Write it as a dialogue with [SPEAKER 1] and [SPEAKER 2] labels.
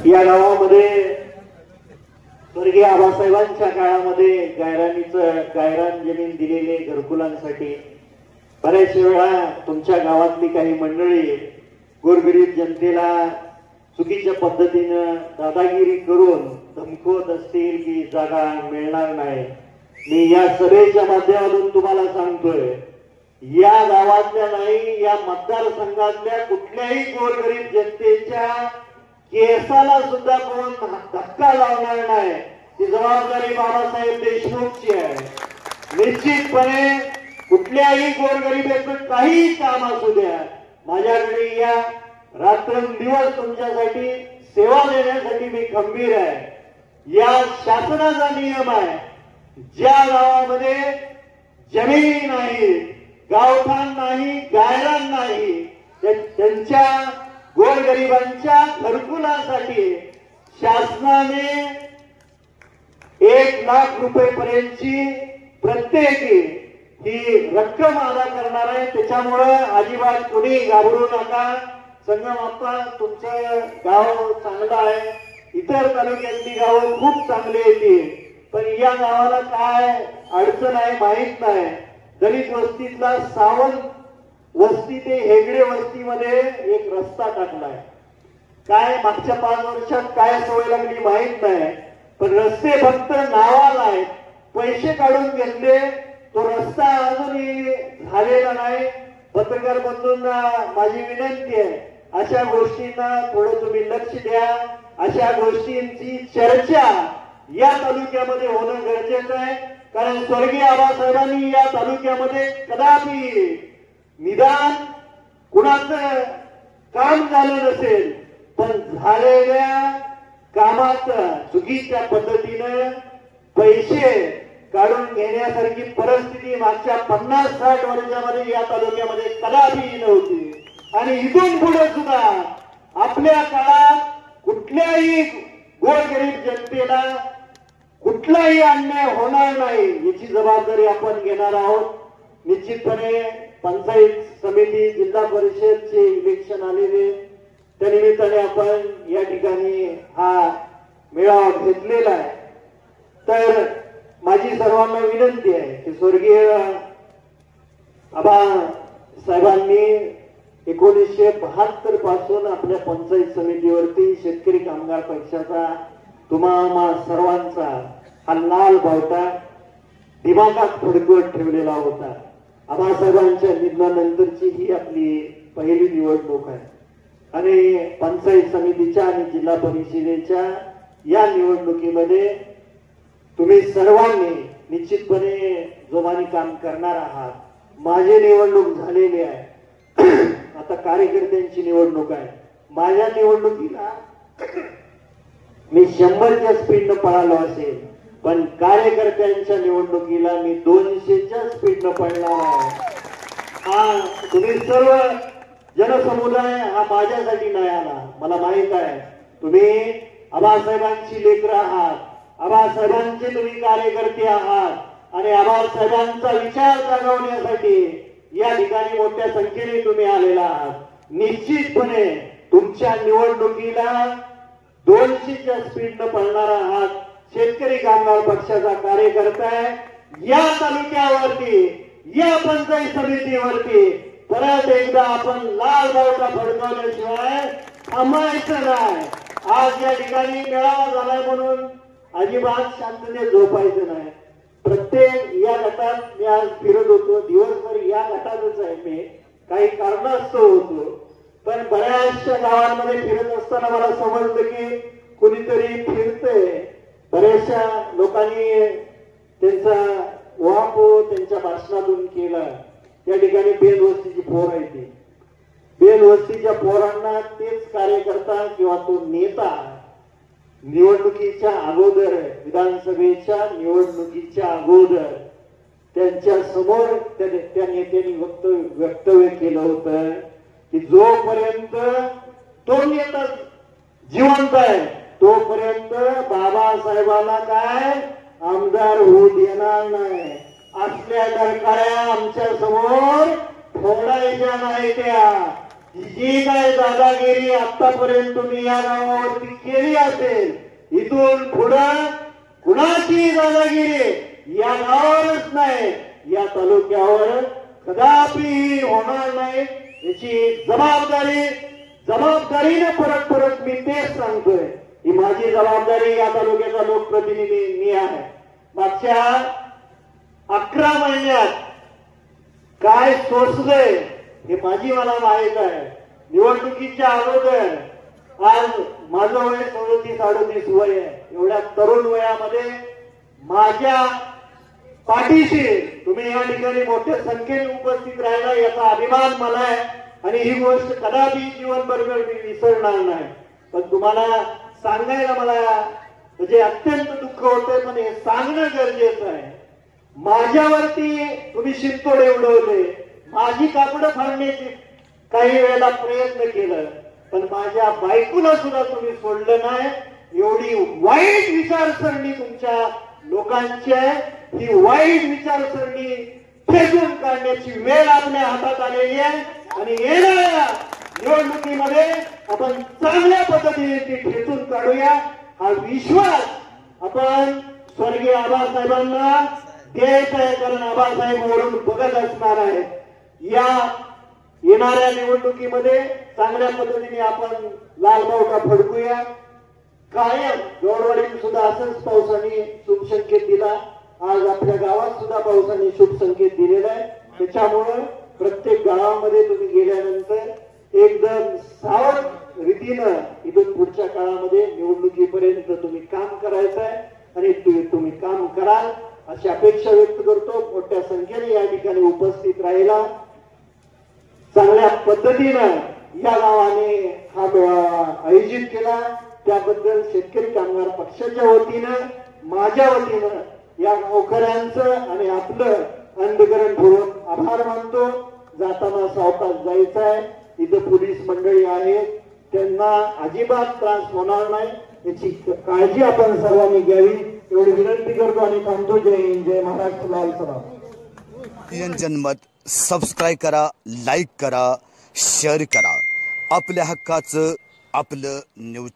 [SPEAKER 1] या गावामध्ये स्वर्गीय आबासाहेबांच्या काळामध्ये गायरान जमीन दिलेली घरकुलांसाठी बऱ्याच वेळा तुमच्या गावातली काही मंडळी गोरगरीब जनतेला चुकीच्या पद्धतीनं दादागिरी करून धमकवत असतील की जागा मिळणार नाही। मी या सभेच्या माध्यमातून तुम्हाला सांगतोय, या गावातल्या नाही, या मतदारसंघातल्या कुठल्याही गोरगरीब जनतेच्या केसाला सुद्धा कोण धक्का लावणार नाही। ती जबाबदारी बाबासाहेब देशमुखची आहे। निश्चितपणे कुठल्याही गोरगरिबाचं काही काम असू द्या, माझ्याकडे या रात्रंदिवस तुमच्यासाठी सेवा देण्यासाठी मी खंबीर आहे। या शासनाचा नियम आहे, ज्या गावामध्ये जमीन नाही, गावठाण नाही, गायरान नाही, त्यांच्या गोरगरिबांच्या घरकुलासाठी शासनाने 1 लाख रुपये प्रत्येकी ही रक्कम अदा करणार आहे। त्याच्यामुळे अजिबात कोणी घाबरू नका। संगमप्पा, तुमचं गाव चांगलं आहे, इतर तालुक्यातली गावं खूप चांगली येतील, पण या गावाला काय अडचण आहे माहित नाही। दलित वस्तीतला सावंत वस्ती ते हेगडे वस्तीमध्ये एक रस्ता टाकलाय, काय मागच्या 5 वर्षात काय सवय लागली माहित नाही, पण रस्ते फक्त नावाला आहेत, पैसे काढून घेतले, तो रस्ता अजूनही झालेला नाही। पत्रकार बंधूंना माझी विनंती आहे, अशा गोष्टींना थोडं तुम्ही लक्ष द्या। अशा गोष्टींची चर्चा या तालुक्यामध्ये होणं गरजेचं आहे, कारण स्वर्गीय आबासाहेबांनी या तालुक्यामध्ये कदापि निदान कुणाचं काम झालं नसेल, पण झालेल्या कामात चुकीच्या पद्धतीनं पैसे काढून घेण्यासारखी परिस्थिती मागच्या 50-60 वर्षामध्ये या तालुक्यामध्ये कदापि नव्हती। आणि इथून पुढे सुद्धा आपल्या काळात कुठल्याही गोरगरीब जनतेला कुठलाही अन्याय होणार नाही, याची जबाबदारी आपण घेणार आहोत। निश्चितपणे पंचायत समिती, जिल्हा परिषदचे इलेक्शन आलेले, त्यानिमित्ताने आपण या ठिकाणी हा मेळावा घेतलेला आहे। तर माझी सर्वांना विनंती आहे की स्वर्गीय आबासाहेबांनी 1972 पासून आपल्या पंचायत समितीवरती शेतकरी कामगार पक्षाचा तुम्हा सर्वांचा हा लाल बावटा दिमागात फडकवत ठेवलेला होता। आबासाहेबांच्या निधनानंतरची ही आपली पहिली निवडणूक आहे आणि पंचायत समितीच्या आणि जिल्हा परिषदेच्या या निवडणुकीमध्ये तुम्ही सर्वांनी निश्चितपणे जोमाने काम करणार आहात। माझी निवडणूक झालेली आहे, आता कार्यकर्त्यांची निवडणूक आहे। माझ्या निवडणुकीला मी 100च्या स्पीडनं पळालो असेल, पण कार्यकर्त्यांच्या निवडणुकीला मी 200च्या स्पीडनं पळणार आहे। तुम्ही सर्व जनसमुदाय हा माझ्यासाठी नाही आला, मला माहित आहे तुम्ही आबासाहेबांची लेकरं आहात, आबासाहेबांचे तुम्ही कार्यकर्ते आहात आणि आबासाहेबांचा विचार जागवण्यासाठी या ठिकाणी मोठ्या संख्येने तुम्ही आलेला आहात। निश्चितपणे तुमच्या निवडणुकीला 200च्या स्पीडनं पळणार आहात। शेतकरी कामगार पक्षाचा कार्यकर्ता आहे। या तालुक्यावरती, या पंचायत समितीवरती परत एकदा आपण लाल बावटा फडकवल्याशिवाय थांबायचं नाही। आज या ठिकाणी मेळावा झालाय म्हणून अजिबात शांततेत झोपायचं नाही। प्रत्येक या गटात मी आज फिरत होतो, दिवसभर या गटातच आहे मी, काही कारणास्तव होतो, पण बऱ्याचशा गावांमध्ये फिरत असताना मला समजलं की कुणीतरी फिरतंय। बऱ्याचशा लोकांनी त्यांचा उहापोह त्यांच्या भाषणातून केला। या ठिकाणी बेलवस्तीची पोर आहे, ती बेलवस्तीच्या पोरांना तेच कार्यकर्ता किंवा तो नेता निवडणुकीच्या अगोदर, विधानसभेच्या निवडणुकीच्या अगोदर त्यांच्या समोर त्या नेत्यांनी वक्तव्य केलं होतं की जोपर्यंत तो नेता जिवंत आहे तोपर्यंत बाबासाहेबांना काय आमदार होऊ देणार नाही। असल्या डरकाळ्या आमच्या समोर फोडायच्या नाही, त्या जी काय दादागिरी आतापर्यंत तुम्ही या गावावरती केली असेल, इथून पुढं कुणाची दादागिरी या गावावरच नाही, या तालुक्यावर कदापि होणार नाही। याची जबाबदारीने परत मी तेच सांगतोय, ही माझी जबाबदारी, या तालुक्याचा लोकप्रतिनिधी मी आहे। मागच्या 11 महिन्यात काय सोसलंय हे मला माहित आहे। निवडणुकीच्या अगोदर, आज माझं वय 37-38 वय आहे, एवढ्या तरुण वयामध्ये माझ्या पाठीशी तुम्ही या ठिकाणी मोठ्या संख्येने उपस्थित राहिला याचा अभिमान मला आहे आणि ही गोष्ट कदापि जीवनभर मी विसरणार नाही। पण तुम्हाला सांगायला मला म्हणजे अत्यंत दुःख होतंय, पण हे सांगणं गरजेचं आहे। माझ्यावरती तुम्ही शिंतोडे उडवले, माझी कापडं फाडण्याची काही वेळेला प्रयत्न केलं, पण माझ्या बायकोला सुद्धा तुम्ही सोडलं नाही। एवढी वाईट विचारसरणी तुमच्या लोकांची आहे, ही वाईट विचारसरणी फेकून काढण्याची वेळ आपल्या हातात आलेली आहे आणि येणाऱ्या निवडणुकीमध्ये आपण चांगल्या पद्धतीने ती ठेचून काढूया। हा विश्वास आपण स्वर्गीय आबासाहेबांना द्यायचा आहे, कारण आबासाहेब वरून बघत असणार आहे। या येणाऱ्या निवडणुकीमध्ये चांगल्या पद्धतीने आपण लालबावटा फडकूया। कायम गौरवाडीत सुद्धा असंच पावसाने शुभ संकेत दिला, आज आपल्या गावात सुद्धा पावसाने शुभ संकेत दिलेला आहे। त्याच्यामुळे प्रत्येक गावामध्ये तुम्ही गेल्यानंतर एकदम सावध रीतीनं इथून पुढच्या काळामध्ये निवडणुकीपर्यंत तुम्ही काम करायचं आहे आणि तुम्ही काम कराल अशी अपेक्षा व्यक्त करतो। मोठ्या संख्येने या ठिकाणी उपस्थित राहिला, चांगल्या पद्धतीनं या गावाने हा मेळावा आयोजित केला, त्याबद्दल शेतकरी कामगार पक्षाच्या वतीनं, माझ्या वतीनं या गावकऱ्यांचं आणि आपलं अंधकरणपूर्वक आभार मानतो। जाताना सावकाश जायचं आहे, इथं पोलीस मंडळी आहेत, त्यांना अजिबात त्रास होणार नाही याची काळजी आपण सर्वांनी घ्यावी एवढी विनंती करतो आणि थांबतो। जय हिंद, जय महाराष्ट्र, लाल सलाम।
[SPEAKER 2] जनमत सबस्क्राईब करा, लाईक करा, शेअर करा। आपल्या हक्काचं आपलं न्यूज।